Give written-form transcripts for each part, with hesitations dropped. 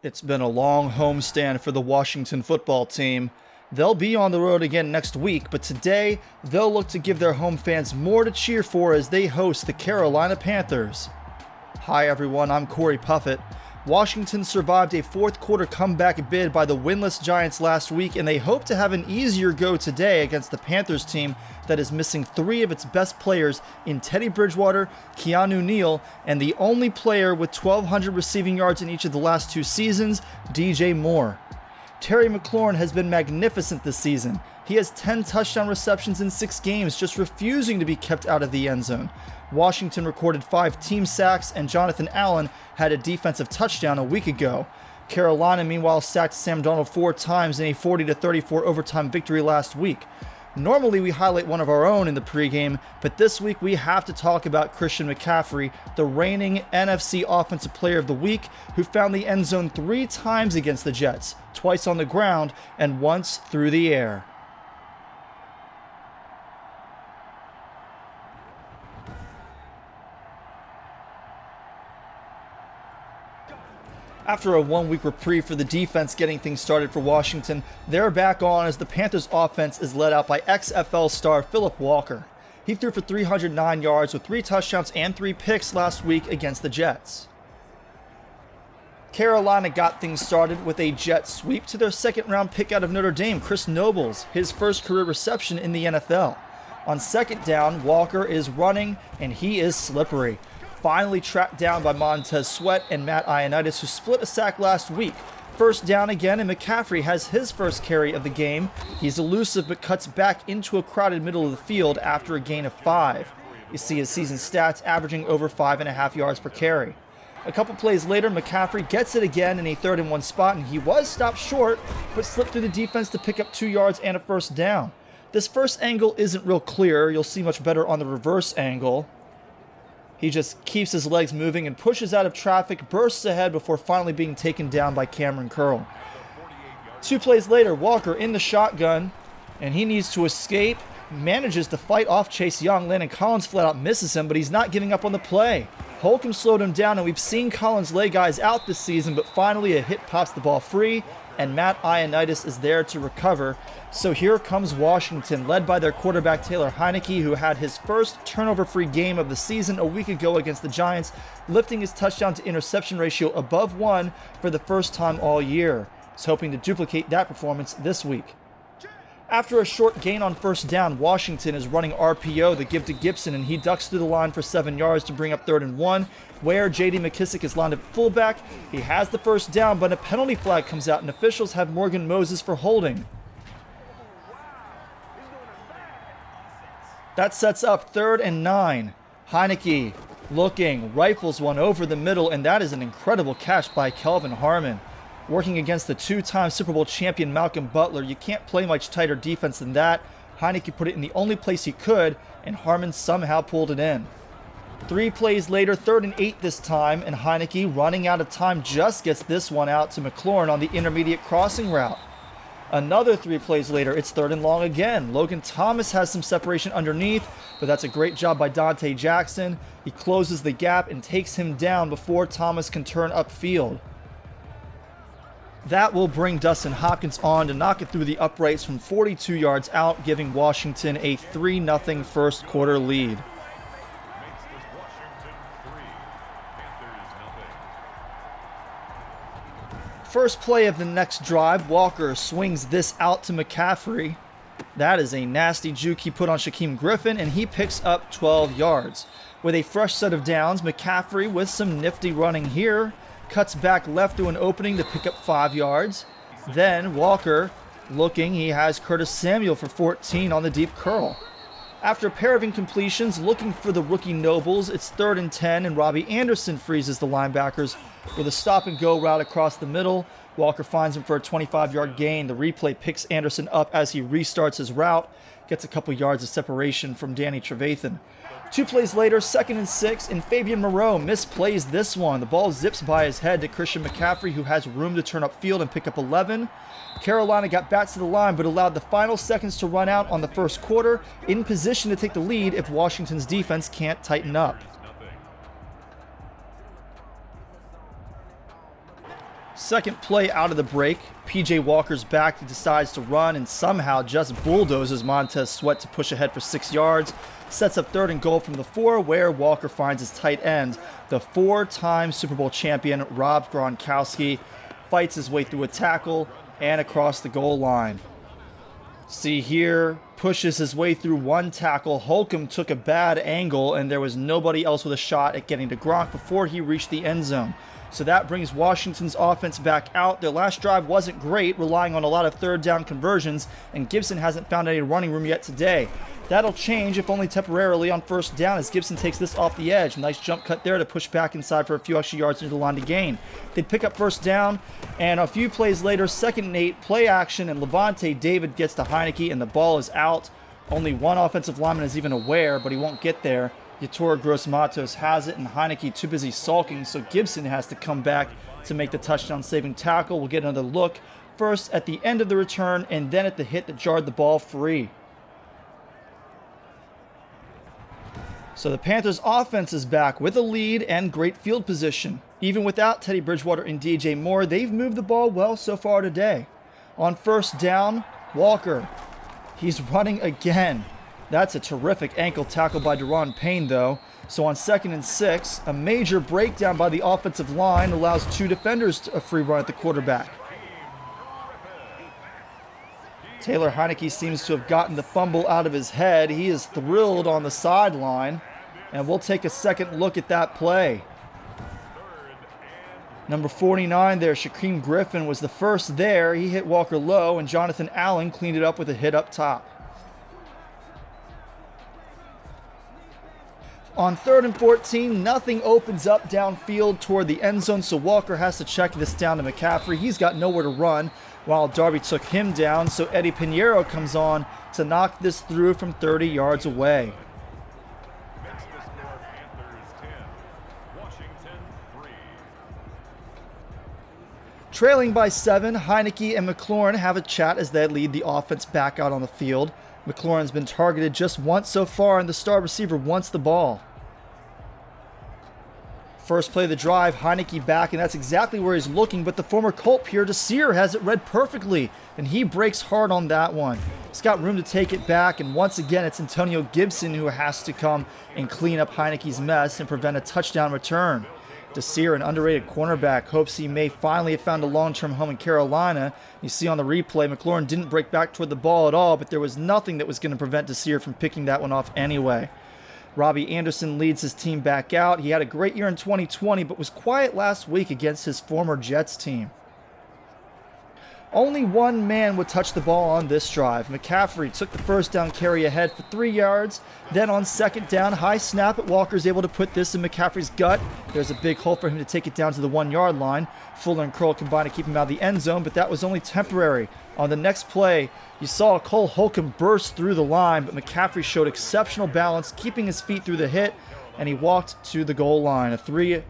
It's been a long homestand for the Washington football team. They'll be on the road again next week, but today they'll look to give their home fans more to cheer for as they host the Carolina Panthers. Hi everyone, I'm Cory Puffett. Washington survived a fourth quarter comeback bid by the winless Giants last week, and they hope to have an easier go today against the Panthers team that is missing three of its best players in Teddy Bridgewater, Keanu Neal, and the only player with 1,200 receiving yards in each of the last two seasons, DJ Moore. Terry McLaurin has been magnificent this season. He has 10 touchdown receptions in 6 games, just refusing to be kept out of the end zone. Washington recorded 5 team sacks, and Jonathan Allen had a defensive touchdown a week ago. Carolina, meanwhile, sacked Sam Darnold 4 times in a 40-34 overtime victory last week. Normally, we highlight one of our own in the pregame, but this week we have to talk about Christian McCaffrey, the reigning NFC Offensive Player of the Week, who found the end zone 3 times against the Jets, twice on the ground and once through the air. After a 1-week reprieve for the defense getting things started for Washington, they're back on as the Panthers offense is led out by XFL star Philip Walker. He threw for 309 yards with 3 touchdowns and 3 picks last week against the Jets. Carolina got things started with a jet sweep to their second-round pick out of Notre Dame, Chris Nobles, his first career reception in the NFL. On second down, Walker is running, and he is slippery. Finally tracked down by Montez Sweat and Matt Ioannidis, who split a sack last week. First down again, and McCaffrey has his first carry of the game. He's elusive but cuts back into a crowded middle of the field after a gain of 5. You see his season stats averaging over 5.5 yards per carry. A couple plays later, McCaffrey gets it again in a 3rd-and-1 spot, and he was stopped short, but slipped through the defense to pick up 2 yards and a first down. This first angle isn't real clear. You'll see much better on the reverse angle. He just keeps his legs moving and pushes out of traffic, bursts ahead before finally being taken down by Cameron Curl. 2 plays later, Walker in the shotgun, and he needs to escape. Manages to fight off Chase Young. Landon Collins flat out misses him, but he's not giving up on the play. Holcomb slowed him down, and we've seen Collins lay guys out this season, but finally a hit pops the ball free, and Matt Ioannidis is there to recover. So here comes Washington, led by their quarterback Taylor Heinicke, who had his first turnover-free game of the season a week ago against the Giants, lifting his touchdown-to-interception ratio above 1 for the first time all year. He's hoping to duplicate that performance this week. After a short gain on first down, Washington is running RPO, the give to Gibson, and he ducks through the line for 7 yards to bring up 3rd-and-1, where J.D. McKissick is lined up fullback. He has the first down, but a penalty flag comes out, and officials have Morgan Moses for holding. That sets up 3rd-and-9. Heinicke looking, rifles one over the middle, and that is an incredible catch by Kelvin Harmon. Working against the 2-time Super Bowl champion Malcolm Butler, you can't play much tighter defense than that. Heinicke put it in the only place he could, and Harmon somehow pulled it in. 3 plays later, 3rd-and-8 this time, and Heinicke, running out of time, just gets this one out to McLaurin on the intermediate crossing route. Another 3 plays later, it's 3rd-and-long again. Logan Thomas has some separation underneath, but that's a great job by Dante Jackson. He closes the gap and takes him down before Thomas can turn upfield. That will bring Dustin Hopkins on to knock it through the uprights from 42 yards out, giving Washington a 3-0 first quarter lead. First play of the next drive, Walker swings this out to McCaffrey. That is a nasty juke he put on Shaquem Griffin, and he picks up 12 yards. With a fresh set of downs, McCaffrey, with some nifty running here, cuts back left to an opening to pick up 5 yards. Then Walker looking, he has Curtis Samuel for 14 on the deep curl. After a pair of incompletions, looking for the rookie Nobles, it's 3rd-and-10, and Robbie Anderson freezes the linebackers with a stop-and-go route across the middle. Walker finds him for a 25-yard gain. The replay picks Anderson up as he restarts his route, gets a couple yards of separation from Danny Trevathan. 2 plays later, 2nd-and-6, and Fabian Moreau misplays this one. The ball zips by his head to Christian McCaffrey, who has room to turn upfield and pick up 11. Carolina got back to the line, but allowed the final seconds to run out on the first quarter, in position to take the lead if Washington's defense can't tighten up. second play out of the break, P.J. Walker's back. He decides to run and somehow just bulldozes Montez Sweat to push ahead for 6 yards. Sets up 3rd and goal from the 4, where Walker finds his tight end. The 4-time Super Bowl champion, Rob Gronkowski, fights his way through a tackle and across the goal line. See here, pushes his way through 1 tackle. Holcomb took a bad angle, and there was nobody else with a shot at getting to Gronk before he reached the end zone. So that brings Washington's offense back out. Their last drive wasn't great, relying on a lot of 3rd down conversions, and Gibson hasn't found any running room yet today. That'll change, if only temporarily, on 1st down as Gibson takes this off the edge. Nice jump cut there to push back inside for a few extra yards into the line to gain. They'd pick up 1st down, and a few plays later, 2nd and 8, play action, and Levante David gets to Heineke, and the ball is out. Only 1 offensive lineman is even aware, but he won't get there. Yator Gross-Matos has it, and Heineke too busy sulking, so Gibson has to come back to make the touchdown-saving tackle. We'll get another look, first at the end of the return, and then at the hit that jarred the ball free. So the Panthers' offense is back with a lead and great field position. Even without Teddy Bridgewater and DJ Moore, they've moved the ball well so far today. On 1st down, Walker. He's running again. That's a terrific ankle tackle by Deron Payne, though. So on 2nd and 6, a major breakdown by the offensive line allows 2 defenders a free run at the quarterback. Taylor Heineke seems to have gotten the fumble out of his head. He is thrilled on the sideline, and we'll take a second look at that play. Number 49 there, Shaquem Griffin, was the first there. He hit Walker low, and Jonathan Allen cleaned it up with a hit up top. On 3rd and 14, nothing opens up downfield toward the end zone, so Walker has to check this down to McCaffrey. He's got nowhere to run while Darby took him down, so Eddie Pinheiro comes on to knock this through from 30 yards away. Trailing by 7, Heineke and McLaurin have a chat as they lead the offense back out on the field. McLaurin's been targeted just once so far, and the star receiver wants the ball. First play of the drive, Heineke back, and that's exactly where he's looking, but the former Colt Pierre Desir has it read perfectly, and he breaks hard on that one. He's got room to take it back, and once again, it's Antonio Gibson who has to come and clean up Heineke's mess and prevent a touchdown return. Desir, an underrated cornerback, hopes he may finally have found a long-term home in Carolina. You see on the replay, McLaurin didn't break back toward the ball at all, but there was nothing that was going to prevent Desir from picking that one off anyway. Robbie Anderson leads his team back out. He had a great year in 2020, but was quiet last week against his former Jets team. Only 1 man would touch the ball on this drive. McCaffrey took the 1st down carry ahead for 3 yards. Then on 2nd down, high snap, but Walker's able to put this in McCaffrey's gut. There's a big hole for him to take it down to the 1-yard line. Fuller and Curl combined to keep him out of the end zone, but that was only temporary. On the next play, you saw Cole Holcomb burst through the line, but McCaffrey showed exceptional balance, keeping his feet through the hit, and he walked to the goal line. A 3-0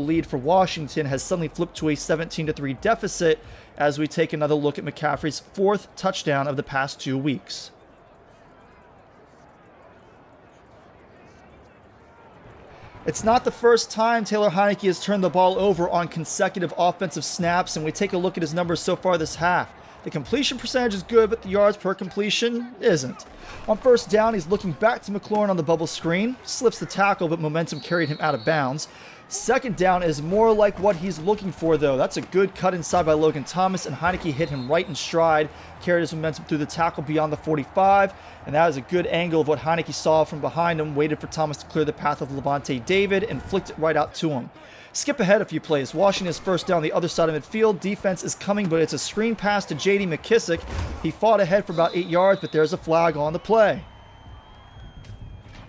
lead for Washington has suddenly flipped to a 17-3 deficit as we take another look at McCaffrey's 4th touchdown of the past 2 weeks. It's not the first time Taylor Heineke has turned the ball over on consecutive offensive snaps, and we take a look at his numbers so far this half. The completion percentage is good, but the yards per completion isn't. On 1st down, he's looking back to McLaurin on the bubble screen. Slips the tackle, but momentum carried him out of bounds. 2nd down is more like what he's looking for, though. That's a good cut inside by Logan Thomas, and Heineke hit him right in stride, carried his momentum through the tackle beyond the 45, and that is a good angle of what Heineke saw from behind him, waited for Thomas to clear the path of Levante David, and flicked it right out to him. Skip ahead a few plays. Washington's 1st down the other side of midfield. Defense is coming, but it's a screen pass to J.D. McKissick. He fought ahead for about 8 yards, but there's a flag on the play.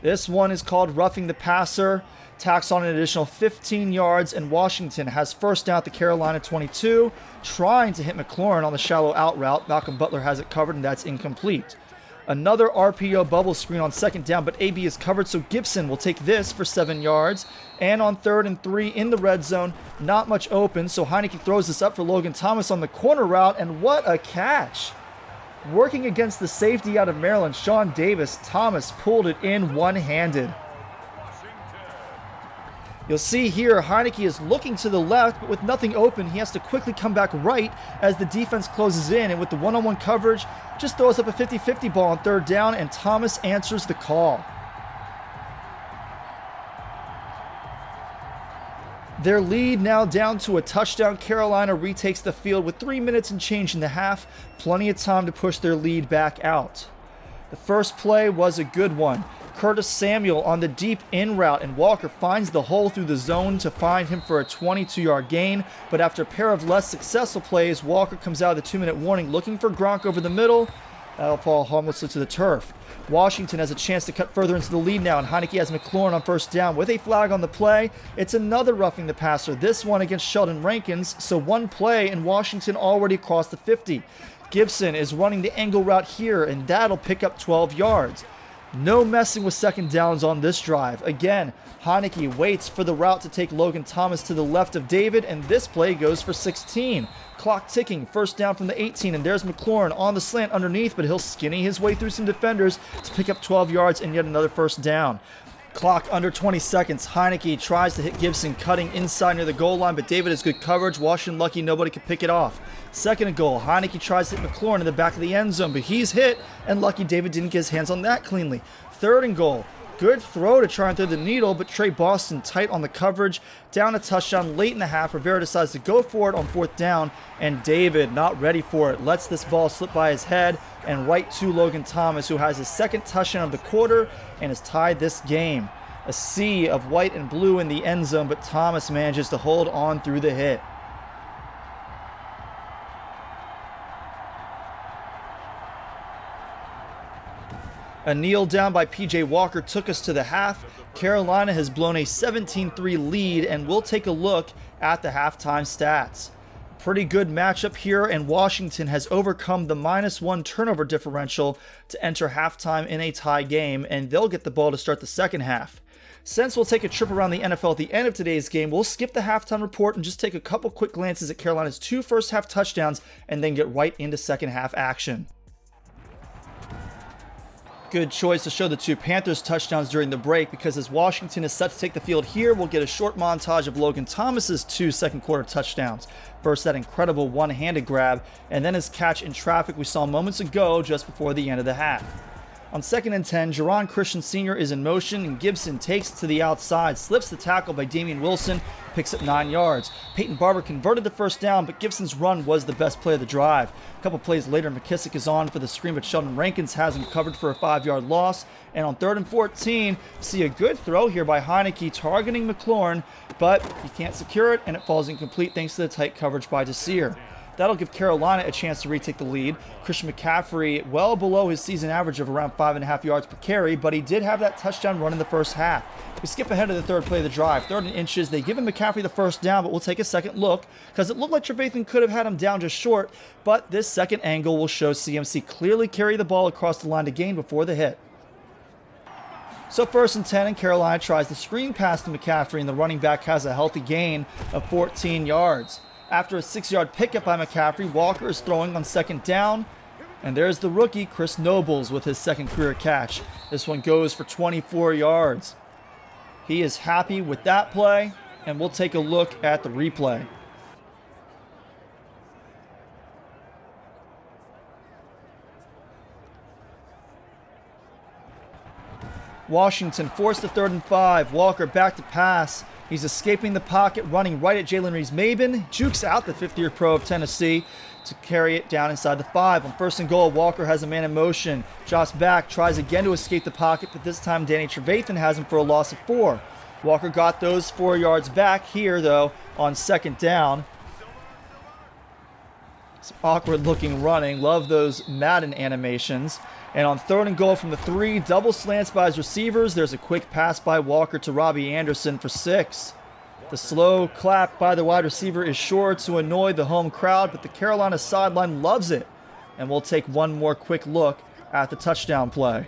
This one is called roughing the passer. Tacks on an additional 15 yards, and Washington has 1st down at the Carolina 22, trying to hit McLaurin on the shallow out route. Malcolm Butler has it covered, and that's incomplete. Another RPO bubble screen on 2nd down, but AB is covered, so Gibson will take this for 7 yards. And on 3rd and 3 in the red zone, not much open, so Heineke throws this up for Logan Thomas on the corner route, and what a catch! Working against the safety out of Maryland, Sean Davis, Thomas pulled it in one-handed. You'll see here Heineke is looking to the left, but with nothing open, he has to quickly come back right as the defense closes in. And with the one-on-one coverage, just throws up a 50-50 ball on third down, and Thomas answers the call. Their lead now down to a touchdown. Carolina retakes the field with 3 minutes and change in the half. Plenty of time to push their lead back out. The first play was a good one. Curtis Samuel on the deep in route, and Walker finds the hole through the zone to find him for a 22-yard gain. But after a pair of less successful plays, Walker comes out of the 2-minute warning looking for Gronk over the middle. That'll fall harmlessly to the turf. Washington has a chance to cut further into the lead now, and Heineke has McLaurin on first down with a flag on the play. It's another roughing the passer, this one against Sheldon Rankins, so one play and Washington already crossed the 50. Gibson is running the angle route here, and that'll pick up 12 yards. No messing with second downs on this drive. Again, Heineke waits for the route to take Logan Thomas to the left of David, and this play goes for 16. Clock ticking, first down from the 18, and there's McLaurin on the slant underneath, but he'll skinny his way through some defenders to pick up 12 yards and yet another first down. Clock under 20 seconds. Heineke tries to hit Gibson cutting inside near the goal line, but David has good coverage. Washington lucky nobody could pick it off. Second and goal. Heineke tries to hit McLaurin in the back of the end zone, but he's hit, and lucky David didn't get his hands on that cleanly. Third and goal. Good throw to try and thread the needle, but Trey Boston tight on the coverage. Down a touchdown late in the half. Rivera decides to go for it on fourth down, and David, not ready for it, lets this ball slip by his head and right to Logan Thomas, who has his second touchdown of the quarter and has tied this game. A sea of white and blue in the end zone, but Thomas manages to hold on through the hit. A kneel down by P.J. Walker took us to the half. Carolina has blown a 17-3 lead, and we'll take a look at the halftime stats. Pretty good matchup here, and Washington has overcome the -1 turnover differential to enter halftime in a tie game, and they'll get the ball to start the second half. Since we'll take a trip around the NFL at the end of today's game, we'll skip the halftime report and just take a couple quick glances at Carolina's 2 first-half touchdowns and then get right into second-half action. Good choice to show the 2 Panthers touchdowns during the break, because as Washington is set to take the field here, we'll get a short montage of Logan Thomas's 2 second-quarter touchdowns. First, that incredible one-handed grab, and then his catch in traffic we saw moments ago just before the end of the half. On 2nd and 10, Jerron Christian Sr. is in motion, and Gibson takes it to the outside, slips the tackle by Damian Wilson, picks up 9 yards. Peyton Barber converted the first down, but Gibson's run was the best play of the drive. A couple plays later, McKissick is on for the screen, but Sheldon Rankins has him covered for a 5-yard loss. And on 3rd and 14, see a good throw here by Heineke targeting McLaurin, but he can't secure it, and it falls incomplete thanks to the tight coverage by Desir. That'll give Carolina a chance to retake the lead. Christian McCaffrey well below his season average of around 5.5 yards per carry, but he did have that touchdown run in the first half. We skip ahead to the third play of the drive. 3rd and inches. They give him McCaffrey the first down, but we'll take a second look because it looked like Trevathan could have had him down just short, but this second angle will show CMC clearly carry the ball across the line to gain before the hit. So 1st and 10, and Carolina tries the screen pass to McCaffrey, and the running back has a healthy gain of 14 yards. After a 6-yard pickup by McCaffrey, Walker is throwing on 2nd down. And there's the rookie, Chris Nobles, with his 2nd career catch. This one goes for 24 yards. He is happy with that play, and we'll take a look at the replay. Washington forced to 3rd and 5. Walker back to pass. He's escaping the pocket, running right at Jalen Reeves-Maybin. Jukes out the 5th-year pro of Tennessee to carry it down inside the 5. On 1st and goal, Walker has a man in motion. Drops back, tries again to escape the pocket, but this time Danny Trevathan has him for a loss of 4. Walker got those 4 yards back here, though, on 2nd down. Some awkward-looking running. Love those Madden animations. And on 3rd and goal from the 3, double slants by his receivers. There's a quick pass by Walker to Robbie Anderson for 6. The slow clap by the wide receiver is sure to annoy the home crowd, but the Carolina sideline loves it. And we'll take one more quick look at the touchdown play.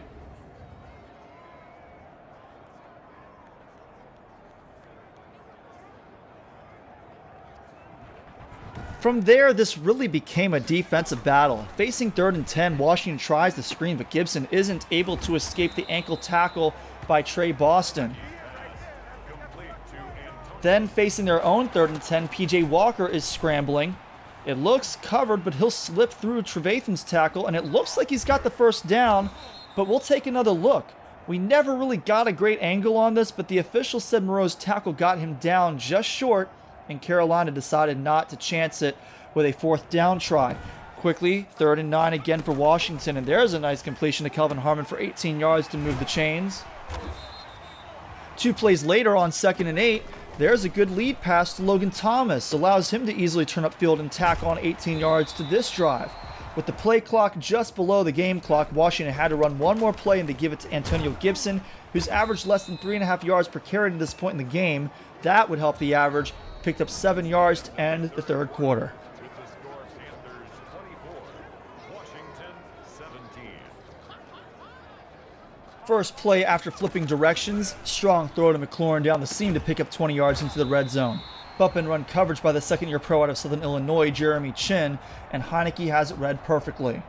From there, this really became a defensive battle. Facing 3rd and 10, Washington tries the screen, but Gibson isn't able to escape the ankle tackle by Trey Boston. Then facing their own 3rd and 10, P.J. Walker is scrambling. It looks covered, but he'll slip through Trevathan's tackle, and it looks like he's got the first down, but we'll take another look. We never really got a great angle on this, but the official said Moreau's tackle got him down just short, and Carolina decided not to chance it with a 4th down try. Quickly, 3rd and 9 again for Washington, and there's a nice completion to Kelvin Harmon for 18 yards to move the chains. 2 plays later on 2nd and 8, there's a good lead pass to Logan Thomas. Allows him to easily turn upfield and tack on 18 yards to this drive. With the play clock just below the game clock, Washington had to run one more play and to give it to Antonio Gibson, who's averaged less than 3.5 yards per carry to this point in the game. That would help the average. Picked up 7 yards to end the 3rd quarter. First play after flipping directions, strong throw to McLaurin down the seam to pick up 20 yards into the red zone. Bump and run coverage by the 2nd-year pro out of Southern Illinois, Jeremy Chin, and Heineke has it read perfectly.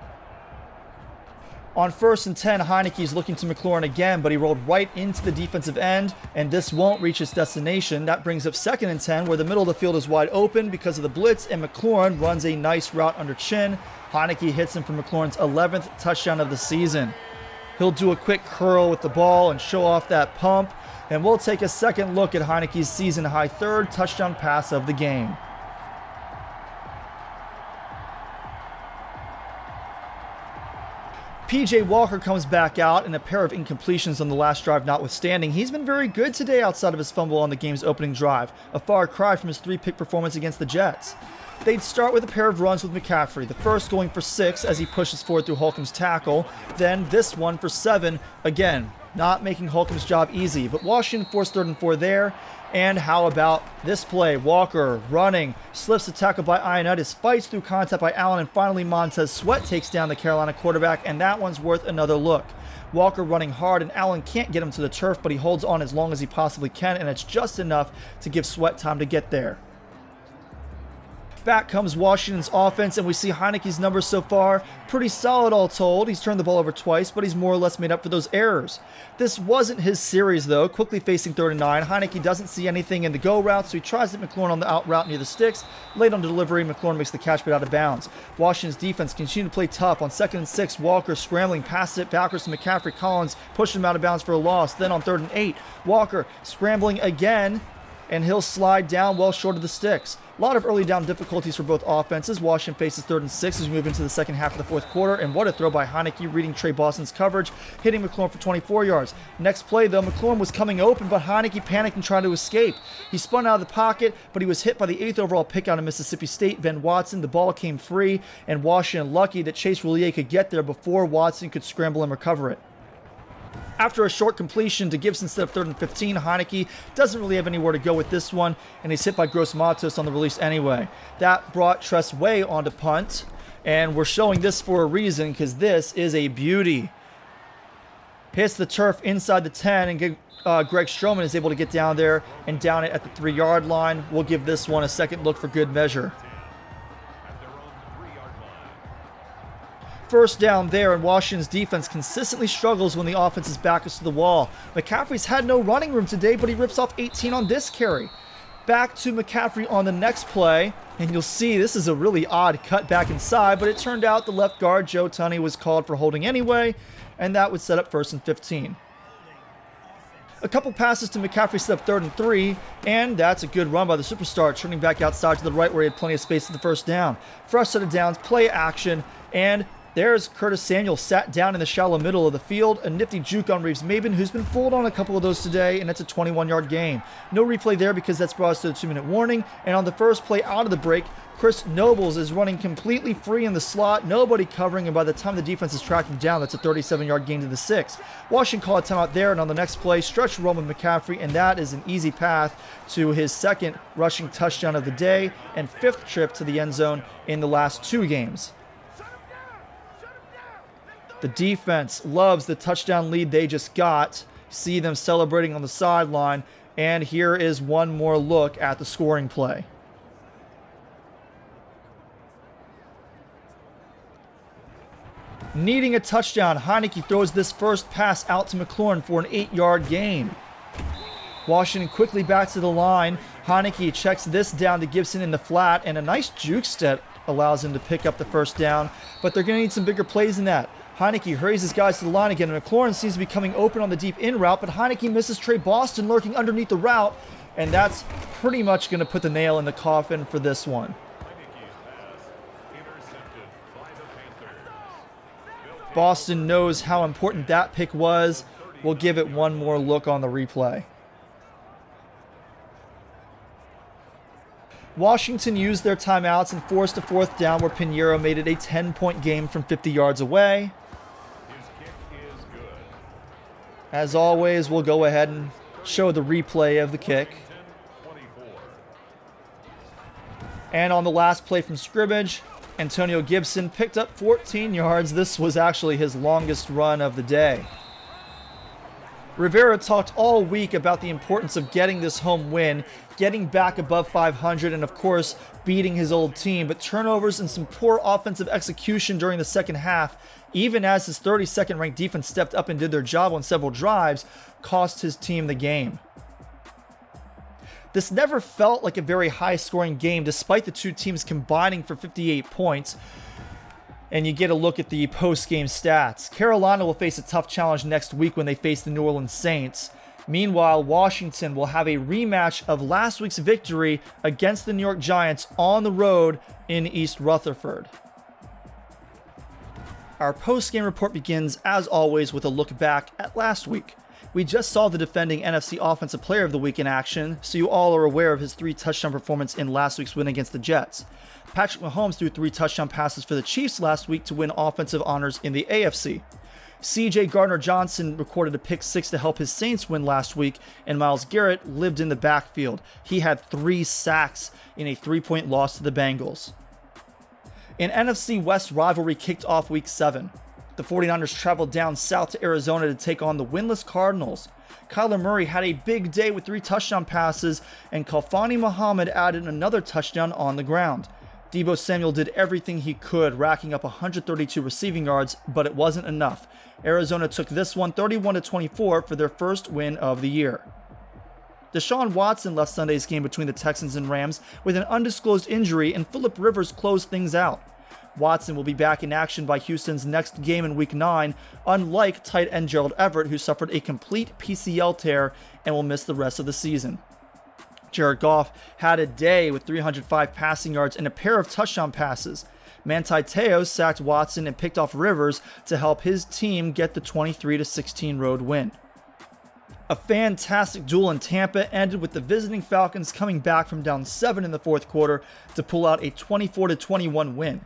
On 1st and 10, Heineke's looking to McLaurin again, but he rolled right into the defensive end, and this won't reach its destination. That brings up 2nd and 10, where the middle of the field is wide open because of the blitz, and McLaurin runs a nice route under Chin. Heineke hits him for McLaurin's 11th touchdown of the season. He'll do a quick curl with the ball and show off that pump. And we'll take a second look at Heineke's season-high 3rd touchdown pass of the game. P.J. Walker comes back out, and a pair of incompletions on the last drive notwithstanding. He's been very good today outside of his fumble on the game's opening drive. A far cry from his 3-pick performance against the Jets. They'd start with a pair of runs with McCaffrey, the first going for 6 as he pushes forward through Holcomb's tackle, then this one for 7, again, not making Holcomb's job easy, but Washington forced 3rd and 4 there. And how about this play? Walker running, slips the tackle by Ioannidis, fights through contact by Allen, and finally Montez Sweat takes down the Carolina quarterback, and that one's worth another look. Walker running hard, and Allen can't get him to the turf, but he holds on as long as he possibly can, and it's just enough to give Sweat time to get there. Back comes Washington's offense, and we see Heineke's numbers so far pretty solid all told. He's turned the ball over twice, but he's more or less made up for those errors. This wasn't his series, though. Quickly facing 3rd and 9, Heineke doesn't see anything in the go route, so he tries to McLaurin on the out route near the sticks. Late on delivery, McLaurin makes the catch but out of bounds. Washington's defense continued to play tough. On 2nd and 6, Walker scrambling, passes it backwards to McCaffrey. Collins pushed him out of bounds for a loss. Then on 3rd and 8, Walker scrambling again, and he'll slide down well short of the sticks. A lot of early down difficulties for both offenses. Washington faces 3rd and 6 as we move into the second half of the 4th quarter, and what a throw by Heineke, reading Trey Boston's coverage, hitting McLaurin for 24 yards. Next play, though, McLaurin was coming open, but Heineke panicked and tried to escape. He spun out of the pocket, but he was hit by the 8th overall pick out of Mississippi State, Ben Watson. The ball came free, and Washington lucky that Chase Roulier could get there before Watson could scramble and recover it. After a short completion to Gibson instead of 3rd and 15, Heineke doesn't really have anywhere to go with this one, and he's hit by Gross Matos on the release anyway. That brought Tress Way onto punt, and we're showing this for a reason because this is a beauty. Hits the turf inside the 10, and Greg Stroman is able to get down there and down it at the 3-yard line. We'll give this one a second look for good measure. First down there, and Washington's defense consistently struggles when the offense's back is to the wall. McCaffrey's had no running room today, but he rips off 18 on this carry. Back to McCaffrey on the next play, and you'll see this is a really odd cut back inside, but it turned out the left guard, Joe Tunney, was called for holding anyway, and that would set up 1st and 15. A couple passes to McCaffrey set up 3rd and 3, and that's a good run by the superstar, turning back outside to the right where he had plenty of space at the first down. Fresh set of downs, play action, and there's Curtis Samuel sat down in the shallow middle of the field. A nifty juke on Reeves Maben, who's been fooled on a couple of those today, and it's a 21-yard gain. No replay there because that's brought us to the 2-minute warning. And on the first play out of the break, Chris Nobles is running completely free in the slot, nobody covering, and by the time the defense is tracking down, that's a 37-yard gain to the 6. Washington called a timeout there, and on the next play, stretch run with McCaffrey, and that is an easy path to his 2nd rushing touchdown of the day and 5th trip to the end zone in the last 2 games. The defense loves the touchdown lead they just got. See them celebrating on the sideline. And here is one more look at the scoring play. Needing a touchdown, Heineke throws this first pass out to McLaurin for an 8-yard gain. Washington quickly back to the line. Heineke checks this down to Gibson in the flat, and a nice juke step allows him to pick up the first down, but they're going to need some bigger plays than that. Heineke hurries his guys to the line again, and McLaurin seems to be coming open on the deep in route, but Heineke misses Trey Boston lurking underneath the route, and that's pretty much going to put the nail in the coffin for this one. Boston knows how important that pick was. We'll give it one more look on the replay. Washington used their timeouts and forced a fourth down where Pinheiro made it a 10-point game from 50 yards away. As always, we'll go ahead and show the replay of the kick. And on the last play from scrimmage, Antonio Gibson picked up 14 yards. This was actually his longest run of the day. Rivera talked all week about the importance of getting this home win, getting back above 500, and of course, beating his old team. But turnovers and some poor offensive execution during the second half, even as his 32nd ranked defense stepped up and did their job on several drives, cost his team the game. This never felt like a very high-scoring game, despite the two teams combining for 58 points. And you get a look at the post-game stats. Carolina will face a tough challenge next week when they face the New Orleans Saints. Meanwhile, Washington will have a rematch of last week's victory against the New York Giants on the road in East Rutherford. Our post-game report begins, as always, with a look back at last week. We just saw the defending NFC Offensive Player of the Week in action, so you all are aware of his 3-touchdown performance in last week's win against the Jets. Patrick Mahomes threw 3 touchdown passes for the Chiefs last week to win offensive honors in the AFC. CJ Gardner-Johnson recorded a pick 6 to help his Saints win last week, and Myles Garrett lived in the backfield. He had 3 sacks in a 3-point loss to the Bengals. An NFC West rivalry kicked off Week 7. The 49ers traveled down south to Arizona to take on the winless Cardinals. Kyler Murray had a big day with 3 touchdown passes, and Khalfani Muhammad added another touchdown on the ground. Deebo Samuel did everything he could, racking up 132 receiving yards, but it wasn't enough. Arizona took this one 31-24 for their first win of the year. Deshaun Watson left Sunday's game between the Texans and Rams with an undisclosed injury, and Phillip Rivers closed things out. Watson will be back in action by Houston's next game in Week 9, unlike tight end Gerald Everett, who suffered a complete PCL tear and will miss the rest of the season. Jared Goff had a day with 305 passing yards and a pair of touchdown passes. Manti Te'o sacked Watson and picked off Rivers to help his team get the 23-16 road win. A fantastic duel in Tampa ended with the visiting Falcons coming back from down 7 in the fourth quarter to pull out a 24-21 win.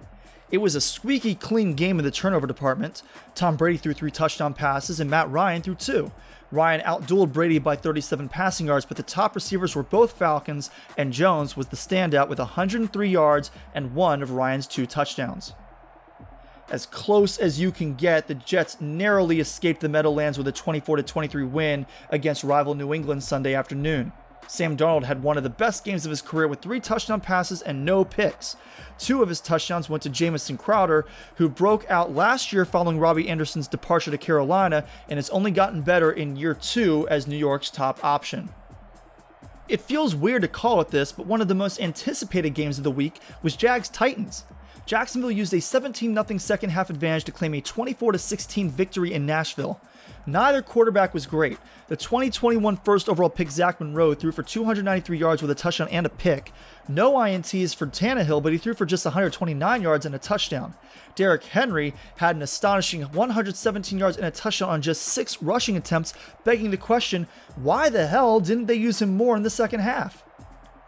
It was a squeaky clean game in the turnover department. Tom Brady threw 3 touchdown passes and Matt Ryan threw 2. Ryan outdueled Brady by 37 passing yards, but the top receivers were both Falcons, and Jones was the standout with 103 yards and 1 of Ryan's 2 touchdowns. As close as you can get, the Jets narrowly escaped the Meadowlands with a 24-23 win against rival New England Sunday afternoon. Sam Darnold had one of the best games of his career with 3 touchdown passes and no picks. 2 of his touchdowns went to Jamison Crowder, who broke out last year following Robbie Anderson's departure to Carolina and has only gotten better in year 2 as New York's top option. It feels weird to call it this, but one of the most anticipated games of the week was Jags-Titans. Jacksonville used a 17-0 second half advantage to claim a 24-16 victory in Nashville. Neither quarterback was great. The 2021 first overall pick Zach Monroe threw for 293 yards with a touchdown and a pick. No INTs for Tannehill, but he threw for just 129 yards and a touchdown. Derrick Henry had an astonishing 117 yards and a touchdown on just 6 rushing attempts, begging the question, why the hell didn't they use him more in the second half?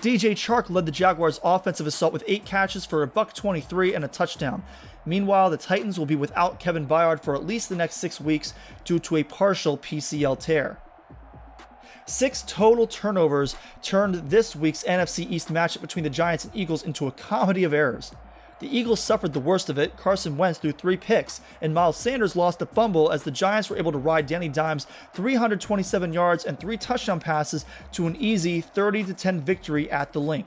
DJ Chark led the Jaguars' offensive assault with 8 catches for $123 and a touchdown. Meanwhile, the Titans will be without Kevin Byard for at least the next 6 weeks due to a partial PCL tear. 6 total turnovers turned this week's NFC East matchup between the Giants and Eagles into a comedy of errors. The Eagles suffered the worst of it. Carson Wentz threw 3 picks, and Miles Sanders lost a fumble as the Giants were able to ride Danny Dimes' 327 yards and 3 touchdown passes to an easy 30-10 victory at the Link.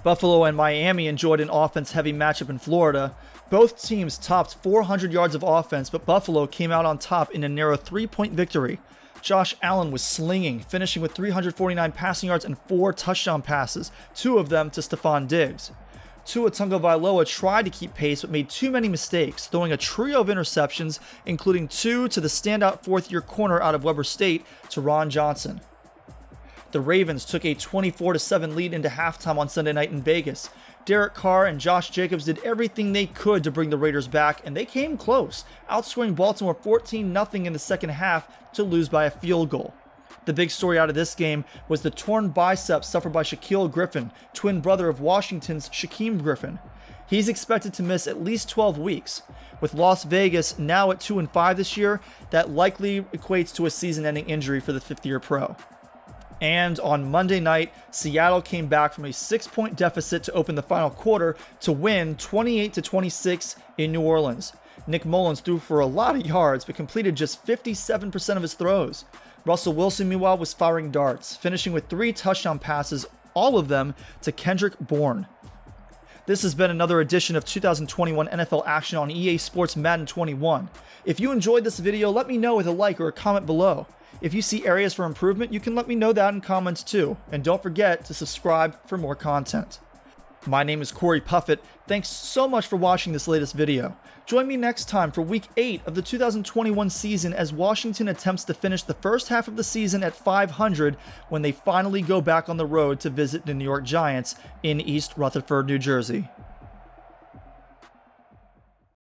Buffalo and Miami enjoyed an offense-heavy matchup in Florida. Both teams topped 400 yards of offense, but Buffalo came out on top in a narrow 3-point victory. Josh Allen was slinging, finishing with 349 passing yards and 4 touchdown passes, 2 of them to Stephon Diggs. Tua Tagovailoa tried to keep pace but made too many mistakes, throwing a trio of interceptions, including 2 to the standout fourth-year corner out of Weber State, Teron Johnson. The Ravens took a 24-7 lead into halftime on Sunday night in Vegas. Derek Carr and Josh Jacobs did everything they could to bring the Raiders back, and they came close, outscoring Baltimore 14-0 in the second half to lose by a field goal. The big story out of this game was the torn biceps suffered by Shaquille Griffin, twin brother of Washington's Shaquem Griffin. He's expected to miss at least 12 weeks. With Las Vegas now at 2-5 this year, that likely equates to a season-ending injury for the fifth-year pro. And on Monday night, Seattle came back from a 6-point deficit to open the final quarter to win 28-26 in New Orleans. Nick Mullins threw for a lot of yards but completed just 57% of his throws. Russell Wilson, meanwhile, was firing darts, finishing with 3 touchdown passes, all of them to Kendrick Bourne. This has been another edition of 2021 NFL Action on EA Sports Madden 21. If you enjoyed this video, let me know with a like or a comment below. If you see areas for improvement, you can let me know that in comments too. And don't forget to subscribe for more content. My name is Cory Puffett. Thanks so much for watching this latest video. Join me next time for Week 8 of the 2021 season as Washington attempts to finish the first half of the season at 500 when they finally go back on the road to visit the New York Giants in East Rutherford, New Jersey.